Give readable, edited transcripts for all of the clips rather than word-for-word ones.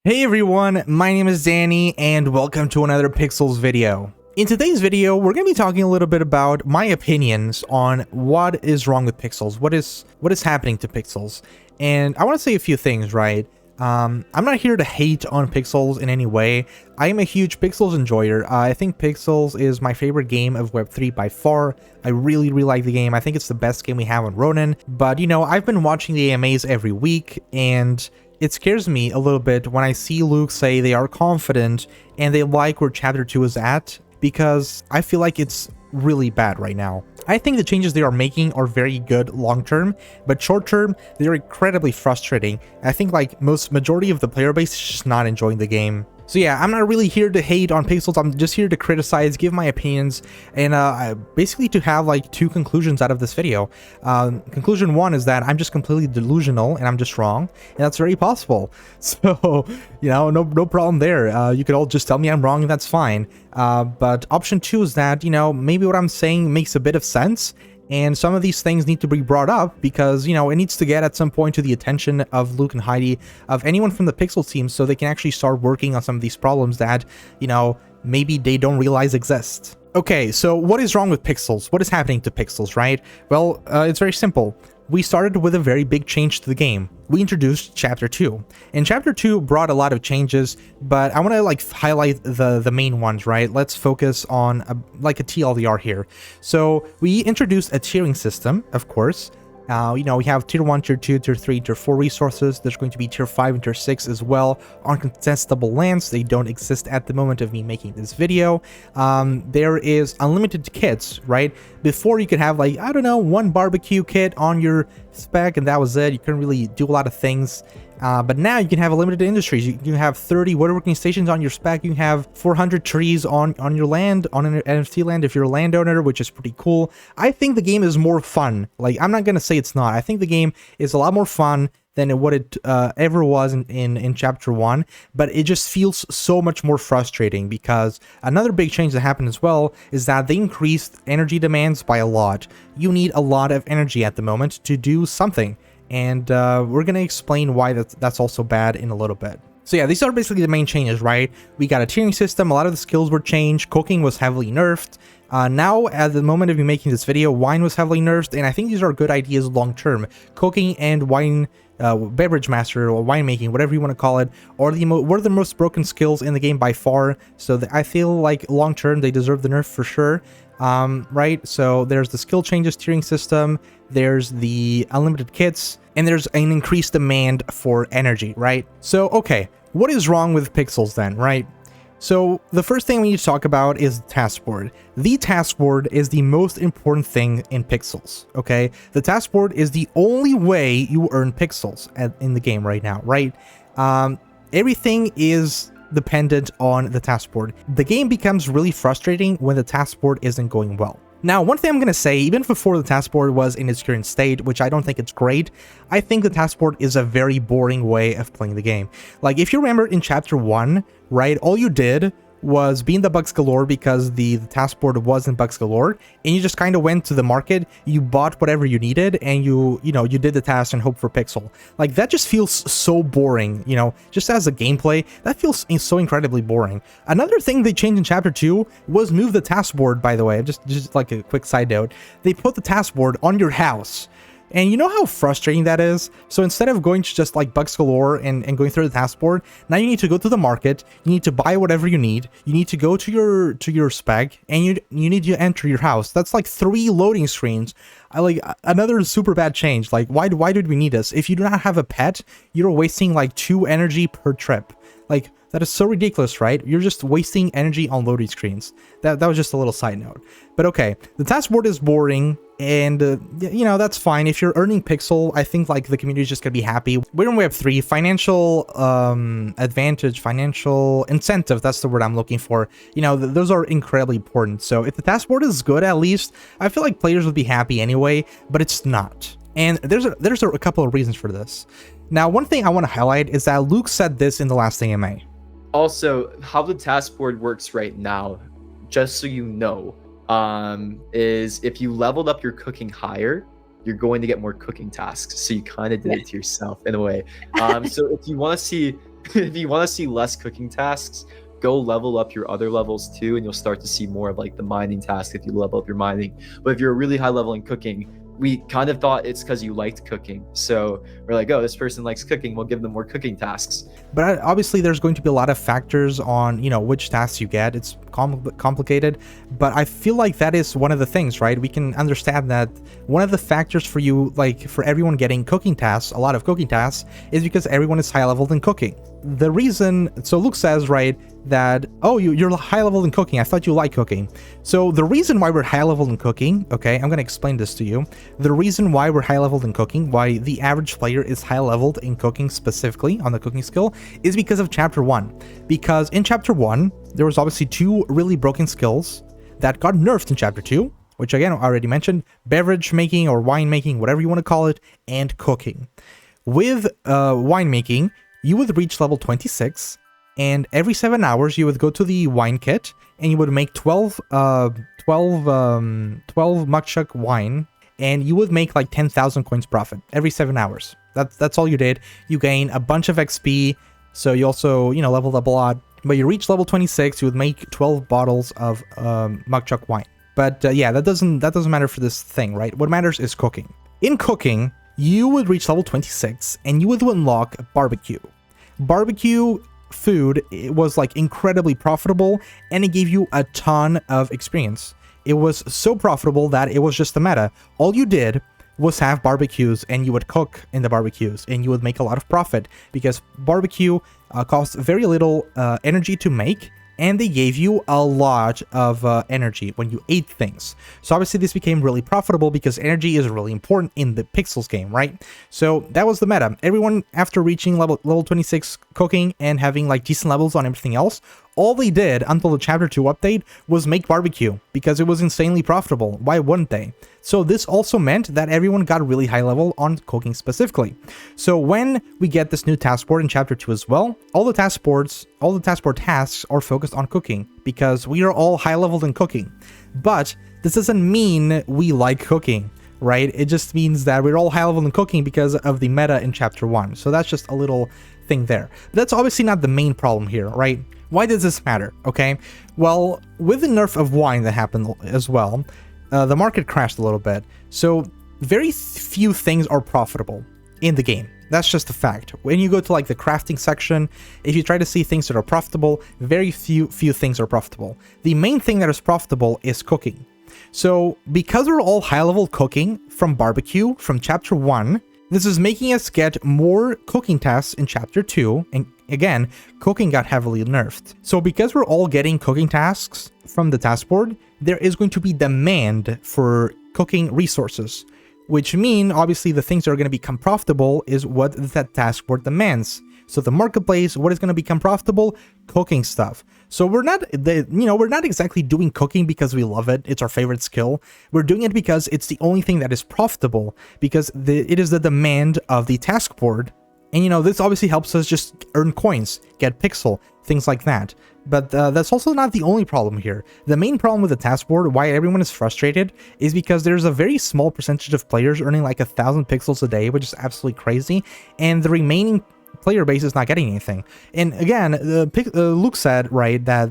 Hey everyone, my name is Danny and welcome to another Pixels video. In today's video, we're going to be talking a little bit about my opinions on what is wrong with Pixels, what is happening to Pixels. And I want to say a few things, right? I'm not here to hate on Pixels in any way. I am a huge Pixels enjoyer. I think Pixels is my favorite game of Web3 by far. I really like the game. I think it's the best game we have on Ronin. But, you know, I've been watching the AMAs every week, and it scares me a little bit when I see Luke say they are confident and they like where Chapter 2 is at, because I feel like it's really bad right now. I think the changes they are making are very good long term, but short term, they're incredibly frustrating. I think like majority of the player base is just not enjoying the game. So yeah, I'm not really here to hate on Pixels, I'm just here to criticize, give my opinions, and basically to have like two conclusions out of this video. Conclusion one is that I'm just completely delusional and I'm just wrong, and that's very possible. So, you know, no problem there. You could all just tell me I'm wrong and that's fine. But option two is that, you know, maybe what I'm saying makes a bit of sense, and some of these things need to be brought up because, you know, it needs to get at some point to the attention of Luke and Heidi, of anyone from the Pixel team, so they can actually start working on some of these problems that, you know, maybe they don't realize exist. Okay, so what is wrong with Pixels? What is happening to Pixels, right? Well, it's very simple. We started with a very big change to the game. We introduced Chapter 2, and Chapter 2 brought a lot of changes, but I want to like highlight the main ones, right? Let's focus on like a TLDR here. So we introduced a tiering system, of course. You know, we have tier 1, tier 2, tier 3, tier 4 resources. There's going to be tier 5 and tier 6 as well on contestable lands. They don't exist at the moment of me making this video. There is unlimited kits, right? Before you could have like, I don't know, one barbecue kit on your spec and that was it. You couldn't really do a lot of things. But now you can have a limited industries. You can have 30 woodworking stations on your spec. You can have 400 trees on your land, on an NFT land if you're a landowner, which is pretty cool. I think the game is more fun. Like, I'm not going to say it's not. I think the game is a lot more fun than what it ever was in Chapter 1, but it just feels so much more frustrating because another big change that happened as well is that they increased energy demands by a lot. You need a lot of energy at the moment to do something. And we're going to explain why that's also bad in a little bit. So yeah, these are basically the main changes, right? We got a tiering system, a lot of the skills were changed, cooking was heavily nerfed. Now, at the moment of me making this video, wine was heavily nerfed, and I think these are good ideas long term. Cooking and wine, beverage master or winemaking, whatever you want to call it, are one of the most broken skills in the game by far. So I feel like long term they deserve the nerf for sure. Right? So there's the skill changes tiering system, there's the unlimited kits, and there's an increased demand for energy, right? So, okay, what is wrong with Pixels then, right? So the first thing we need to talk about is the taskboard. The taskboard is the most important thing in Pixels, okay? The taskboard is the only way you earn pixels in the game right now, right? Everything is dependent on the taskboard. The game becomes really frustrating when the taskboard isn't going well. Now, one thing I'm going to say, even before the taskboard was in its current state, which I don't think it's great, I think the taskboard is a very boring way of playing the game. Like, if you remember in Chapter 1, right, all you did was be in the Bucks Galore because the taskboard was in Bucks Galore, and you just kind of went to the market, you bought whatever you needed, and you did the task and hope for pixel. Like, that just feels so boring, you know, just as a gameplay, that feels so incredibly boring. Another thing they changed in Chapter 2 was move the taskboard, by the way, just like a quick side note. They put the taskboard on your house. And you know how frustrating that is? So instead of going to just like Bucks Galore and going through the taskboard, now you need to go to the market, you need to buy whatever you need to go to your spec, and you need to enter your house. That's like 3 loading screens. Like another super bad change. Like why did we need this? If you do not have a pet, you're wasting like 2 energy per trip. Like, that is so ridiculous, right? You're just wasting energy on loading screens. That was just a little side note. But okay, the taskboard is boring, and you know, that's fine. If you're earning pixel, I think like the community is just gonna be happy. We're in Web 3, financial advantage, financial incentive, that's the word I'm looking for. You know, those are incredibly important. So if the taskboard is good, at least, I feel like players would be happy anyway, but it's not. And there's a couple of reasons for this. Now, one thing I want to highlight is that Luke said this in the last AMA. Also, how the taskboard works right now, just so you know, is if you leveled up your cooking higher, you're going to get more cooking tasks. So you kind of did it to yourself in a way. So if you want to see if you want to see less cooking tasks, go level up your other levels too, and you'll start to see more of like the mining task if you level up your mining. But if you're a really high level in cooking, we kind of thought it's because you liked cooking. So we're like, oh, this person likes cooking, we'll give them more cooking tasks. But obviously there's going to be a lot of factors on, which tasks you get. It's complicated, but I feel like that is one of the things, right? We can understand that one of the factors for you, like for everyone getting cooking tasks, a lot of cooking tasks, is because everyone is high leveled in cooking. The reason, so Luke says, right, that, oh, you're high level in cooking. I thought you like cooking. So the reason why we're high level in cooking, okay, I'm going to explain this to you. The reason why we're high leveled in cooking, why the average player is high leveled in cooking specifically on the cooking skill, is because of chapter 1. Because in chapter 1, there was obviously 2 really broken skills that got nerfed in chapter 2, which again, I already mentioned, beverage making or wine making, whatever you want to call it, and cooking. With wine making, you would reach level 26, and every 7 hours you would go to the wine kit and you would make 12 mukchuk wine, and you would make like 10,000 coins profit every 7 hours. That's all you did. You gain a bunch of XP, so you also, leveled up a lot. But you reach level 26, you would make 12 bottles of mukchuk wine. But yeah, that doesn't matter for this thing, right? What matters is cooking. In cooking, you would reach level 26 and you would unlock barbecue. Barbecue food, it was like incredibly profitable, and it gave you a ton of experience. It was so profitable that it was just the meta. All you did was have barbecues, and you would cook in the barbecues, and you would make a lot of profit because barbecue costs very little energy to make, and they gave you a lot of energy when you ate things. So obviously this became really profitable because energy is really important in the Pixels game, right? So that was the meta. Everyone, after reaching level 26 cooking and having like decent levels on everything else, all they did until the chapter 2 update was make barbecue because it was insanely profitable. Why wouldn't they? So this also meant that everyone got really high level on cooking specifically. So when we get this new task board in chapter 2 as well, all the task board tasks are focused on cooking because we are all high leveled in cooking. But this doesn't mean we like cooking, right? It just means that we're all high level in cooking because of the meta in chapter 1. So that's just a little thing there. But that's obviously not the main problem here, right? Why does this matter? Okay, well, with the nerf of wine that happened as well, the market crashed a little bit. So very few things are profitable in the game. That's just a fact. When you go to like the crafting section, if you try to see things that are profitable, very few things are profitable. The main thing that is profitable is cooking. So because we're all high level cooking from barbecue from chapter 1, this is making us get more cooking tasks in chapter 2, and again, cooking got heavily nerfed. So because we're all getting cooking tasks from the task board, there is going to be demand for cooking resources, which mean obviously the things that are going to become profitable is what that task board demands. So the marketplace, what is going to become profitable? Cooking stuff. So we're not exactly doing cooking because we love it. It's our favorite skill. We're doing it because it's the only thing that is profitable, because it is the demand of the task board. And this obviously helps us just earn coins, get pixel, things like that. But that's also not the only problem here. The main problem with the task board, why everyone is frustrated, is because there's a very small percentage of players earning like 1,000 pixels a day, which is absolutely crazy, and the remaining player base is not getting anything. And again, Luke said, right, that,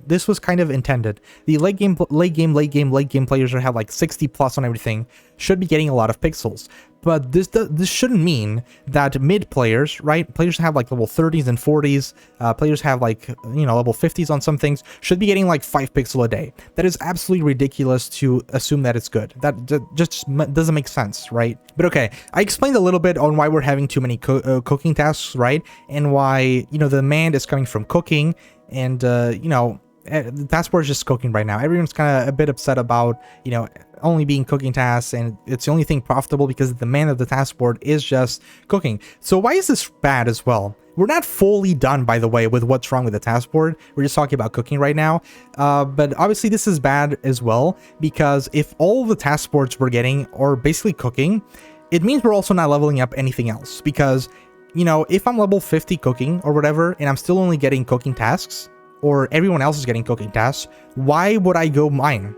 this was kind of intended. The late game players that have like 60 plus on everything should be getting a lot of pixels. But this shouldn't mean that mid players, right, players have like level 30s and 40s, players have like, level 50s on some things, should be getting like 5 pixel a day. That is absolutely ridiculous to assume that it's good. That just doesn't make sense, right? But okay, I explained a little bit on why we're having too many cooking tasks, right? And why, the demand is coming from cooking, and, the task board is just cooking right now. Everyone's kind of a bit upset about, only being cooking tasks, and it's the only thing profitable because the demand of the task board is just cooking. So why is this bad as well? We're not fully done, by the way, with what's wrong with the task board. We're just talking about cooking right now. But obviously this is bad as well, because if all the task boards we're getting are basically cooking, it means we're also not leveling up anything else. Because, if I'm level 50 cooking or whatever, and I'm still only getting cooking tasks, or everyone else is getting cooking tasks, why would I go mine?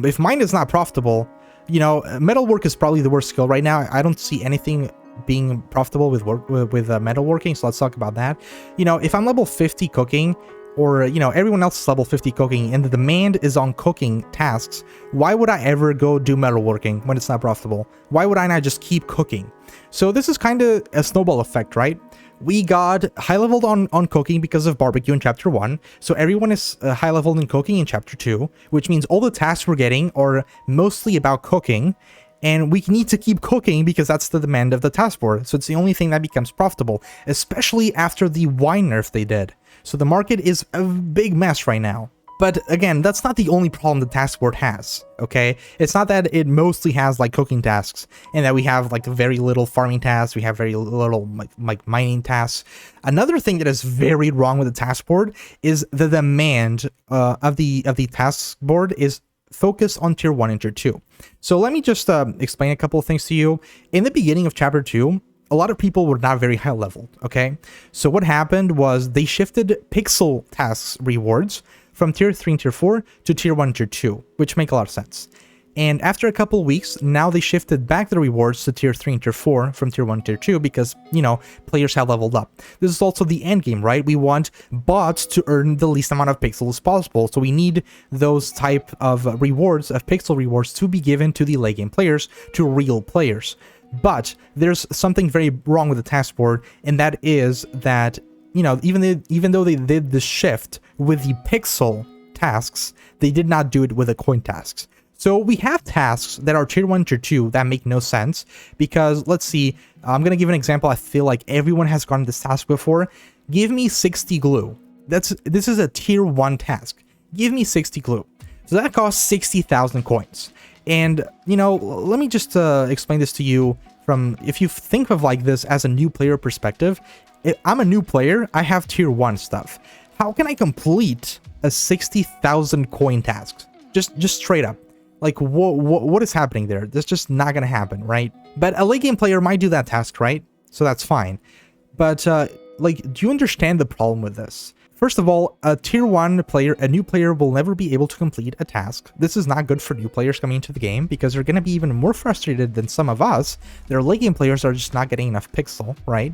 If mine is not profitable, metalwork is probably the worst skill right now. I don't see anything being profitable with metalworking. So let's talk about that. You know, if I'm level 50 cooking, or, you know, everyone else is level 50 cooking and the demand is on cooking tasks, why would I ever go do metalworking when it's not profitable? Why would I not just keep cooking? So this is kind of a snowball effect, right? We got high leveled on cooking because of barbecue in chapter 1. So everyone is high leveled in cooking in chapter 2, which means all the tasks we're getting are mostly about cooking. And we need to keep cooking because that's the demand of the task board. So it's the only thing that becomes profitable, especially after the wine nerf they did. So the market is a big mess right now. But again, that's not the only problem the task board has, okay? It's not that it mostly has like cooking tasks and that we have like very little farming tasks, we have very little like mining tasks. Another thing that is very wrong with the task board is the demand of the task board is focused on tier 1 and tier 2. So let me just explain a couple of things to you. In the beginning of chapter 2, a lot of people were not very high leveled, okay? So what happened was they shifted pixel tasks rewards from tier 3 and tier 4 to tier 1 and tier 2, which make a lot of sense. And after a couple of weeks, now they shifted back the rewards to tier 3 and tier 4 from tier 1 to tier 2 because, you know, players have leveled up. This is also the end game, right? We want bots to earn the least amount of pixels as possible. So we need those type of rewards, of pixel rewards, to be given to the late game players, to real players. But there's something very wrong with the task board, and that is that, you know, even though they did the shift with the pixel tasks, they did not do it with the coin tasks. So we have tasks that are tier 1, tier 2 that make no sense because, let's see, I'm going to give an example. I feel like everyone has gotten this task before. Give me 60 glue. This is a tier 1 task. Give me 60 glue. So that costs 60,000 coins. And, you know, let me just explain this to you from, if you think of like this as a new player perspective. If I'm a new player, I have tier 1 stuff. How can I complete a 60,000 coin task? Just straight up. Like, what is happening there? That's just not gonna happen, right? But a late game player might do that task, right? So that's fine. But, like, do you understand the problem with this? First of all, a tier 1 player, a new player, will never be able to complete a task. This is not good for new players coming into the game because they're going to be even more frustrated than some of us. Their late game players are just not getting enough pixel, right?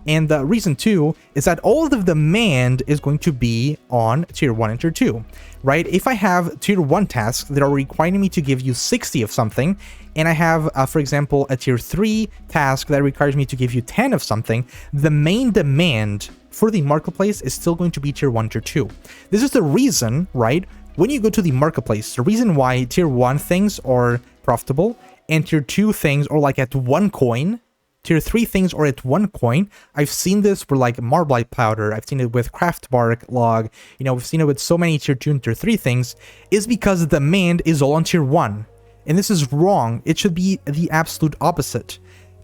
And the reason too is that all of the demand is going to be on tier 1 and tier 2, right? If I have tier 1 tasks that are requiring me to give you 60 of something, and I have, for example, a tier 3 task that requires me to give you 10 of something, the main demand for the marketplace is still going to be tier 1, tier 2. This is the reason, right? When you go to the marketplace, the reason why tier 1 things are profitable and tier 2 things are like at 1 coin, tier 3 things are at 1 coin. I've seen this for like Marblite Powder. I've seen it with Craft Bark Log. You know, we've seen it with so many tier 2 and tier 3 things, is because the demand is all on tier 1. And this is wrong. It should be the absolute opposite.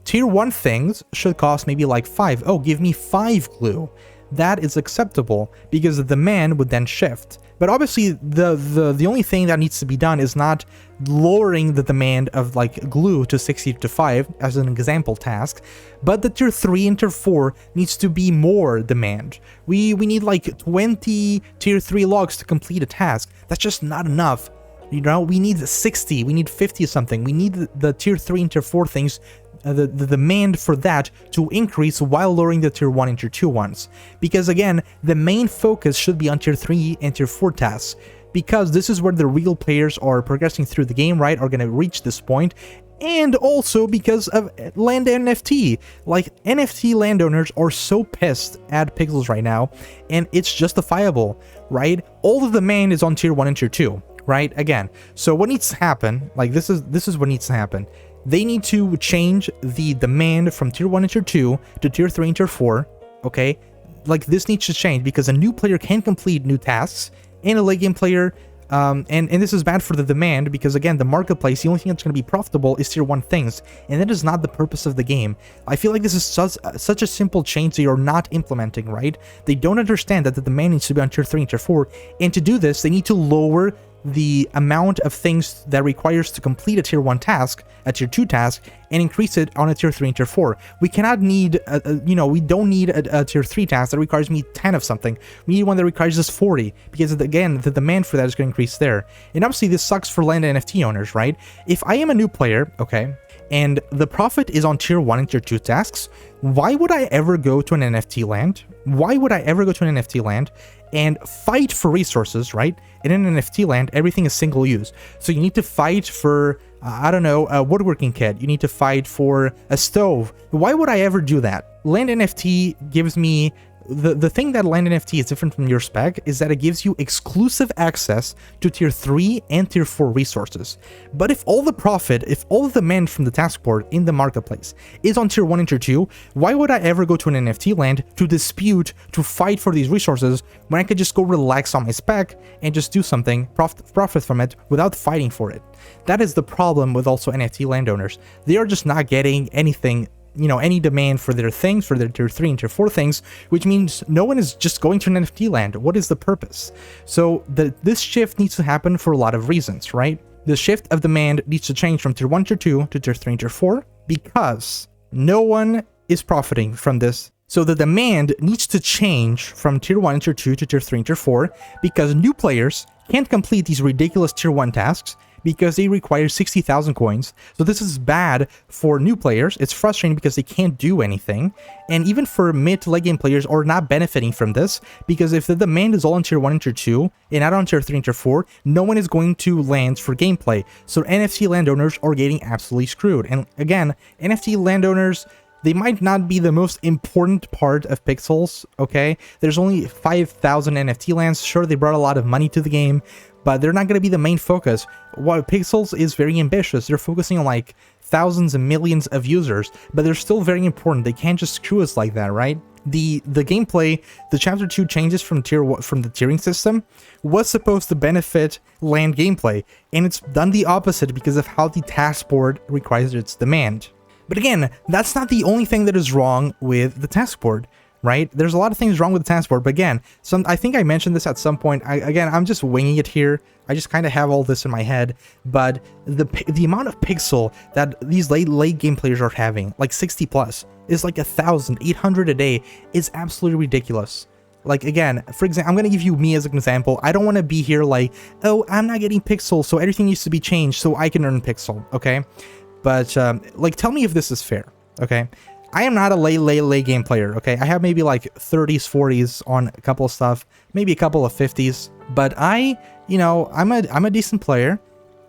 Tier 1 things should cost maybe like 5. Oh, give me 5 glue. That is acceptable because the demand would then shift. But obviously, the only thing that needs to be done is not lowering the demand of like glue to 60 to 5 as an example task, but the tier 3 and tier 4 needs to be more demand. We need like 20 tier 3 logs to complete a task. That's just not enough. You know, we need 60, we need 50 or something. We need the tier 3 and tier 4 things, the demand for that to increase while lowering the tier 1 and tier 2 ones. Because again, the main focus should be on tier 3 and tier 4 tasks. Because this is where the real players are progressing through the game, right? Are going to reach this point. And also because of land NFT. Like, NFT landowners are so pissed at pixels right now. And it's justifiable, right? All the demand is on tier 1 and tier 2. Right? Again, so what needs to happen, like this is what needs to happen. They need to change the demand from tier 1 and tier 2 to tier 3 and tier 4, okay? Like this needs to change because a new player can complete new tasks and a late game player, and this is bad for the demand because again, the marketplace, the only thing that's going to be profitable is tier 1 things, and that is not the purpose of the game. I feel like this is such a simple change they are not implementing, right? They don't understand that the demand needs to be on tier 3 and tier 4, and to do this, they need to lower the amount of things that requires to complete a tier 1 task, a tier 2 task, and increase it on a tier 3 and tier 4. We cannot need, we don't need a tier 3 task that requires me 10 of something. We need one that requires us 40, because again, the demand for that is going to increase there. And obviously this sucks for land NFT owners, right? If I am a new player, okay, and the profit is on tier 1 and tier 2 tasks, why would I ever go to an NFT land? Why would I ever go to an NFT land and fight for resources, right? In an NFT land, everything is single use. So you need to fight for, I don't know, a woodworking kit. You need to fight for a stove. Why would I ever do that? Land NFT gives me the thing that Land NFT is different from your spec is that it gives you exclusive access to tier 3 and tier 4 resources. But if all the profit, if all the demand from the task board in the marketplace is on tier 1 and tier 2, why would I ever go to an NFT land to dispute, to fight for these resources when I could just go relax on my spec and just do something, profit from it without fighting for it? That is the problem with also NFT landowners. They are just not getting anything, you know, any demand for their things, for their tier 3 and tier 4 things, which means no one is just going to an NFT land. What is the purpose? So this shift needs to happen for a lot of reasons, right? The shift of demand needs to change from tier 1, tier 2 to tier 3 and tier 4 because no one is profiting from this. So the demand needs to change from tier 1 and tier 2 to tier 3 and tier 4 because new players can't complete these ridiculous tier 1 tasks because they require 60,000 coins. So this is bad for new players. It's frustrating because they can't do anything. And even for mid to late game players are not benefiting from this because if the demand is all on tier 1 and tier 2 and not on tier 3 and tier 4, no one is going to lands for gameplay. So NFT landowners are getting absolutely screwed. And again, NFT landowners, they might not be the most important part of Pixels, okay? There's only 5,000 NFT lands. Sure, they brought a lot of money to the game, but they're not going to be the main focus. While Pixels is very ambitious, they're focusing on like thousands and millions of users, but they're still very important. They can't just screw us like that, right? The gameplay, the chapter 2 changes from the tiering system was supposed to benefit land gameplay, and it's done the opposite because of how the task board requires its demand. But again, that's not the only thing that is wrong with the task board, right? There's a lot of things wrong with the task board, but again, I think I mentioned this at some point. I'm just winging it here. I just kind of have all this in my head, but the amount of pixel that these late game players are having, like 60 plus, is like 1,800 a day, is absolutely ridiculous. Like, again, for example, I'm going to give you me as an example. I don't want to be here like, oh, I'm not getting pixel, so everything needs to be changed so I can earn pixel, okay? But, like, tell me if this is fair, okay? I am not a late game player, okay? I have maybe like 30s, 40s on a couple of stuff, maybe a couple of 50s, but you know, I'm a decent player.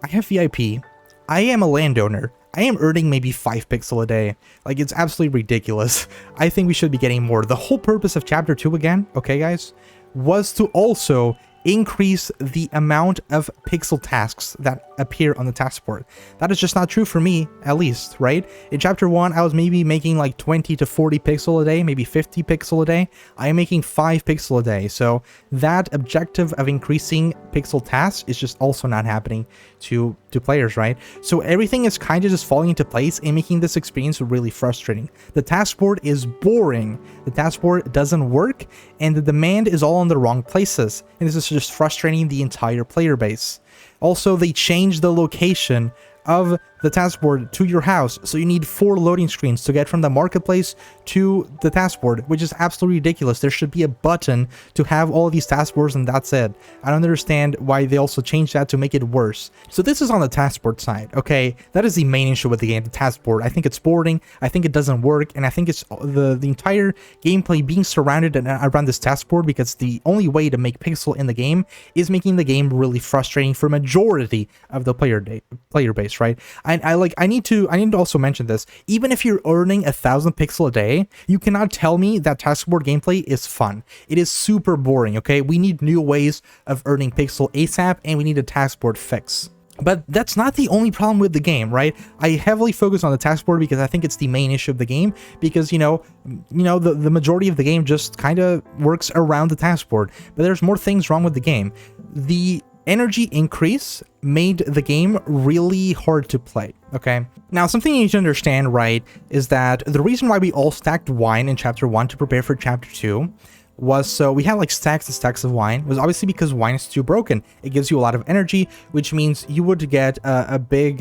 I have VIP. I am a landowner. I am earning maybe 5 pixel a day. Like, it's absolutely ridiculous. I think we should be getting more. The whole purpose of chapter 2 again, okay, guys, was to also increase the amount of pixel tasks that appear on the task board. That is just not true for me, at least, right? In chapter 1, I was maybe making like 20 to 40 pixel a day, maybe 50 pixel a day. I am making 5 pixel a day. So that objective of increasing pixel tasks is just also not happening to players, right? So everything is kind of just falling into place and making this experience really frustrating. The task board is boring. The task board doesn't work, and the demand is all in the wrong places. And this is just frustrating the entire player base. Also, they changed the location of the task board to your house, so you need 4 loading screens to get from the marketplace to the task board, which is absolutely ridiculous. There should be a button to have all of these task boards and that's it. I don't understand why they also changed that to make it worse. So this is on the task board side, okay? That is the main issue with the game, the task board. I think it's boring, I think it doesn't work, and I think it's the entire gameplay being surrounded around this task board because the only way to make pixel in the game is making the game really frustrating for majority of the player base, right? I need to also mention this. Even if you're earning 1,000 pixel a day, you cannot tell me that taskboard gameplay is fun. It is super boring, okay? We need new ways of earning pixel ASAP, and we need a taskboard fix. But that's not the only problem with the game, right? I heavily focus on the taskboard because I think it's the main issue of the game, because the majority of the game just kind of works around the taskboard. But there's more things wrong with the game. The energy increase made the game really hard to play, okay? Now, something you need to understand, right, is that the reason why we all stacked wine in chapter 1 to prepare for chapter 2 was so we had like stacks and stacks of wine, was obviously because wine is too broken. It gives you a lot of energy, which means you would get a big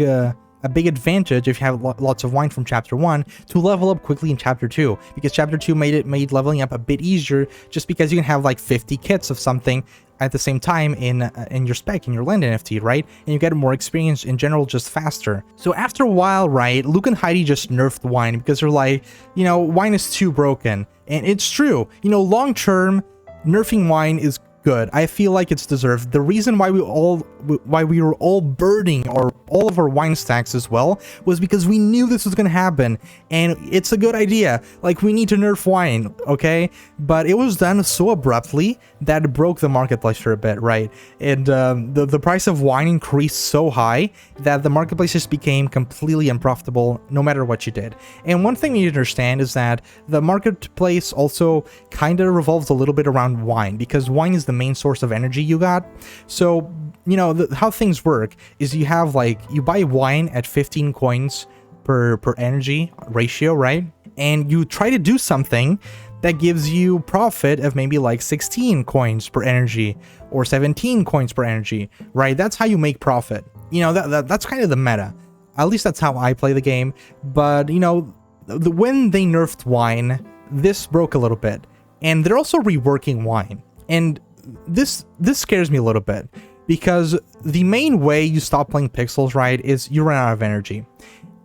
a big advantage if you have lots of wine from chapter 1 to level up quickly in chapter 2, because chapter 2 made leveling up a bit easier, just because you can have like 50 kits of something at the same time in your spec, in your land NFT, right? And you get more experience in general, just faster. So after a while, right, Luke and Heidi just nerfed wine because they're like, you know, wine is too broken. And it's true, you know, long term, nerfing wine is good. I feel like it's deserved. The reason why we were all burning all of our wine stacks as well was because we knew this was going to happen, and it's a good idea. Like, we need to nerf wine, okay? But it was done so abruptly that it broke the marketplace for a bit, right? And the price of wine increased so high that the marketplace just became completely unprofitable no matter what you did. And one thing you need to understand is that the marketplace also kind of revolves a little bit around wine, because wine is the main source of energy you got. So, you know, how things work is you have like, you buy wine at 15 coins per energy ratio, right? And you try to do something that gives you profit of maybe like 16 coins per energy or 17 coins per energy, right? That's how you make profit. You know, that's kind of the meta. At least that's how I play the game. But, you know, when they nerfed wine, this broke a little bit. And they're also reworking wine. And this scares me a little bit, because the main way you stop playing pixels, right, is you run out of energy.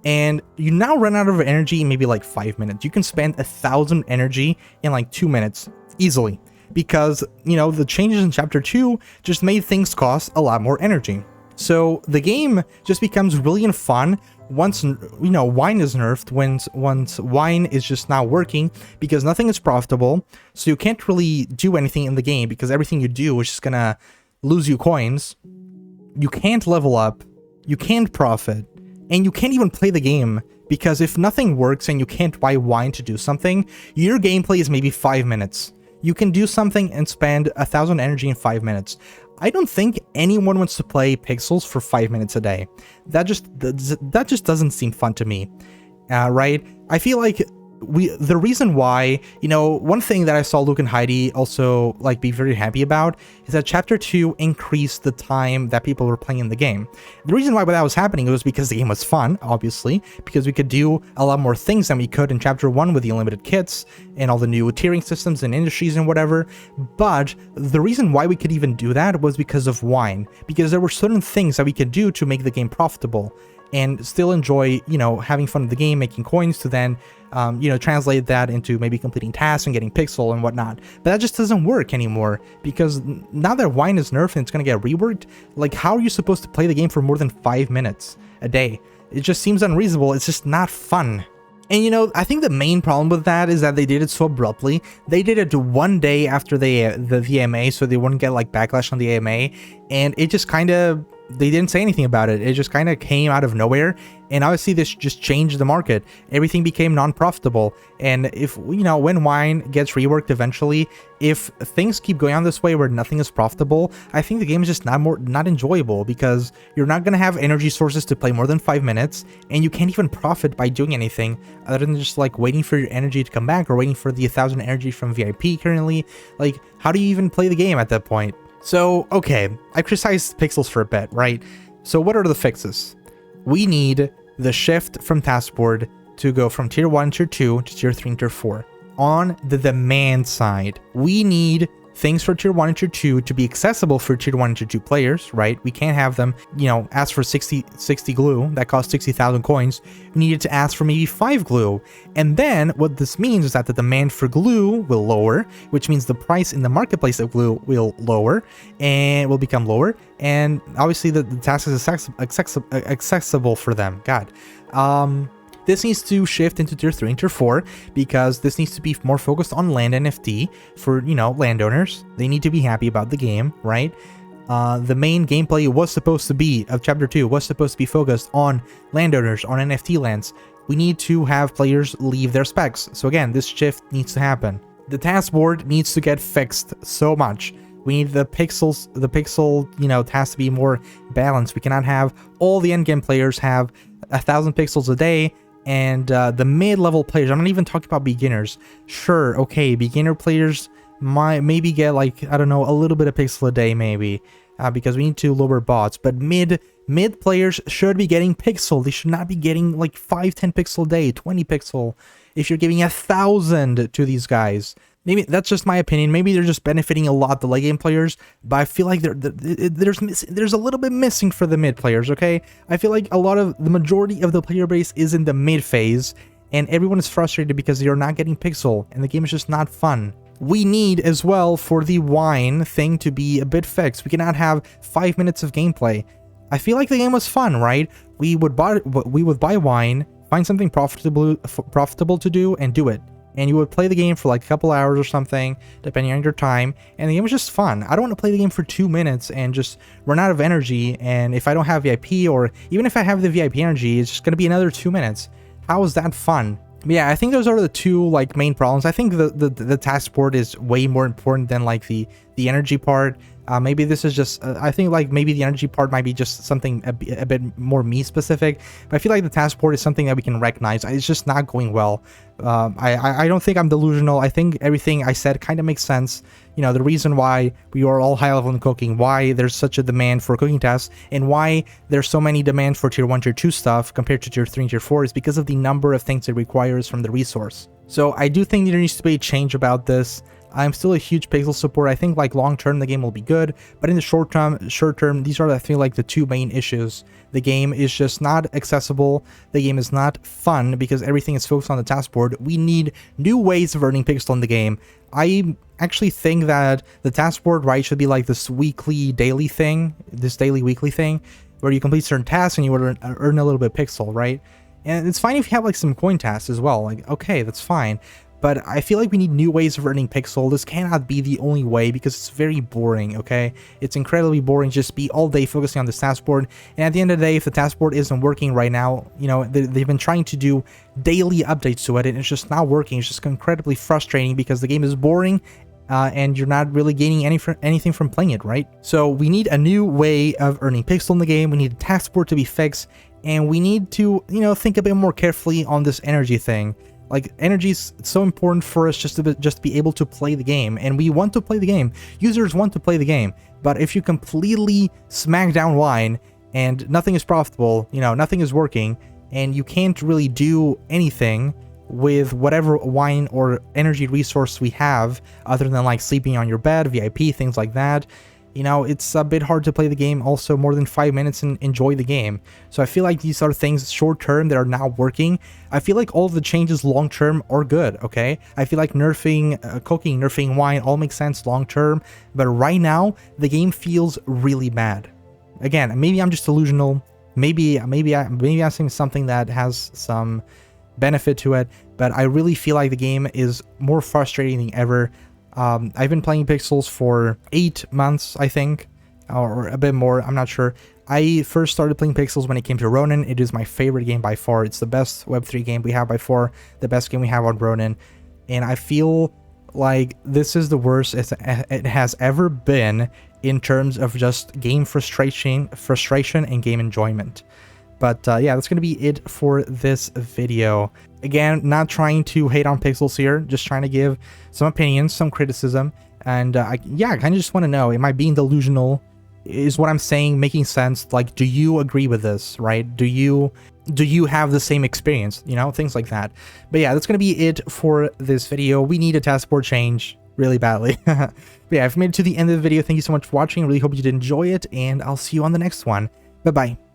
And you now run out of energy in maybe like 5 minutes. You can spend 1,000 energy in like 2 minutes easily, because, you know, the changes in chapter 2 just made things cost a lot more energy. So the game just becomes really fun once, you know, wine is nerfed, once wine is just not working, because nothing is profitable. So you can't really do anything in the game, because everything you do is just gonna lose you coins. You can't level up, you can't profit, and you can't even play the game, because if nothing works and you can't buy wine to do something, your gameplay is maybe 5 minutes. You can do something and spend 1,000 energy in 5 minutes. I don't think anyone wants to play pixels for 5 minutes a day. That just doesn't seem fun to me, right? I feel like the reason why, you know, one thing that I saw Luke and Heidi also like be very happy about is that chapter 2 increased the time that people were playing in the game. The reason why that was happening was because the game was fun, obviously, because we could do a lot more things than we could in chapter 1 with the unlimited kits and all the new tiering systems and industries and whatever. But the reason why we could even do that was because of wine, because there were certain things that we could do to make the game profitable and still enjoy, you know, having fun with the game, making coins to then, you know, translate that into maybe completing tasks and getting pixel and whatnot. But that just doesn't work anymore, because now that wine is nerfed and it's going to get reworked, like, how are you supposed to play the game for more than 5 minutes a day? It just seems unreasonable. It's just not fun. And, you know, I think the main problem with that is that they did it so abruptly. They did it 1 day after the AMA, so they wouldn't get like backlash on the AMA, and it just kind of, they didn't say anything about it. It just kind of came out of nowhere, and obviously this just changed the market. Everything became non-profitable, and if, you know, when wine gets reworked eventually, if things keep going on this way where nothing is profitable, I think the game is just not enjoyable, because you're not going to have energy sources to play more than 5 minutes, and you can't even profit by doing anything other than just like waiting for your energy to come back or waiting for the 1,000 energy from VIP currently. Like, how do you even play the game at that point? So, okay, I criticized pixels for a bit, right? So what are the fixes? We need the shift from Taskboard to go from tier 1, tier 2 to tier 3 and tier 4. On the demand side, we need things for tier 1 and tier 2 to be accessible for tier 1 and tier 2 players, right? We can't have them, you know, ask for 60 glue that costs 60,000 coins. We needed to ask for maybe 5 glue. And then what this means is that the demand for glue will lower, which means the price in the marketplace of glue will lower and will become lower. And obviously the task is accessible for them. God. This needs to shift into tier 3 and tier 4, because this needs to be more focused on land NFT for, you know, landowners. They need to be happy about the game, right? The main gameplay was supposed to be, of chapter 2, was supposed to be focused on landowners, on NFT lands. We need to have players leave their specs. So again, this shift needs to happen. The task board needs to get fixed so much. We need the pixel, you know, task to be more balanced. We cannot have all the endgame players have 1,000 pixels a day, and the mid-level players, I'm not even talking about beginners. Sure, okay, beginner players might maybe get like, I don't know, a little bit of pixel a day maybe. because we need to lower bots. But mid players should be getting pixel. They should not be getting like 5-10 pixel a day, 20 pixel. If you're giving 1,000 to these guys, maybe that's just my opinion. Maybe they're just benefiting a lot, the late game players, but I feel like there's a little bit missing for the mid players, okay? I feel like the majority of the player base is in the mid phase, and everyone is frustrated because they're not getting pixel, and the game is just not fun. We need as well for the wine thing to be a bit fixed. We cannot have 5 minutes of gameplay. I feel like the game was fun, right? We would buy wine, find something profitable to do, and do it. And you would play the game for like a couple hours or something, depending on your time, and the game was just fun. I don't want to play the game for 2 minutes and just run out of energy, and if I don't have VIP, or even if I have the VIP energy, it's just going to be another 2 minutes. How is that fun? But yeah, I think those are the two like main problems. I think the taskboard is way more important than like the energy part. Maybe this is just, I think like maybe the energy part might be just something a bit more me specific, but I feel like the taskboard is something that we can recognize. It's just not going well. I don't think I'm delusional. I think everything I said kind of makes sense. You know, the reason why we are all high level in cooking, why there's such a demand for cooking tasks, and why there's so many demands for tier 1, tier 2 stuff compared to tier 3 and tier 4 is because of the number of things it requires from the resource. So I do think there needs to be a change about this. I'm still a huge pixel supporter. I think like long term the game will be good, but in the short term, these are I feel like the two main issues. The game is just not accessible. The game is not fun because everything is focused on the taskboard. We need new ways of earning pixel in the game. I actually think that the taskboard, right, should be like this daily weekly thing, where you complete certain tasks and you would earn a little bit of pixel, right? And it's fine if you have like some coin tasks as well. Like, okay, that's fine. But I feel like we need new ways of earning pixel. This cannot be the only way because it's very boring, okay? It's incredibly boring just be all day focusing on this taskboard. And at the end of the day, if the taskboard isn't working right now, you know, they've been trying to do daily updates to it and it's just not working. It's just incredibly frustrating because the game is boring and you're not really gaining anything from playing it, right? So we need a new way of earning pixel in the game. We need the taskboard to be fixed, and we need to, you know, think a bit more carefully on this energy thing. Like, energy is so important for us just to be able to play the game, and we want to play the game. Users want to play the game, but if you completely smack down wine and nothing is profitable, you know, nothing is working, and you can't really do anything with whatever wine or energy resource we have other than like sleeping on your bed, VIP, things like that, you know, it's a bit hard to play the game also more than 5 minutes and enjoy the game. So I feel like these are things short term that are now working. I feel like all of the changes long term are good, okay? I feel like nerfing cooking, nerfing wine all makes sense long term, but right now the game feels really bad. Again, maybe I'm just delusional. Maybe I'm saying something that has some benefit to it, but I really feel like the game is more frustrating than ever. I've been playing Pixels for 8 months, I think, or a bit more, I'm not sure. I first started playing Pixels when it came to Ronin. It is my favorite game by far. It's the best Web3 game we have by far, the best game we have on Ronin, and I feel like this is the worst it has ever been in terms of just game frustration and game enjoyment. But yeah, that's going to be it for this video. Again, not trying to hate on Pixels here, just trying to give some opinions, some criticism. And yeah, I kind of just want to know, am I being delusional? Is what I'm saying making sense? Like, do you agree with this, right? Do you have the same experience? You know, things like that. But yeah, that's going to be it for this video. We need a taskboard change really badly. But yeah, I've made it to the end of the video. Thank you so much for watching. I really hope you did enjoy it, and I'll see you on the next one. Bye-bye.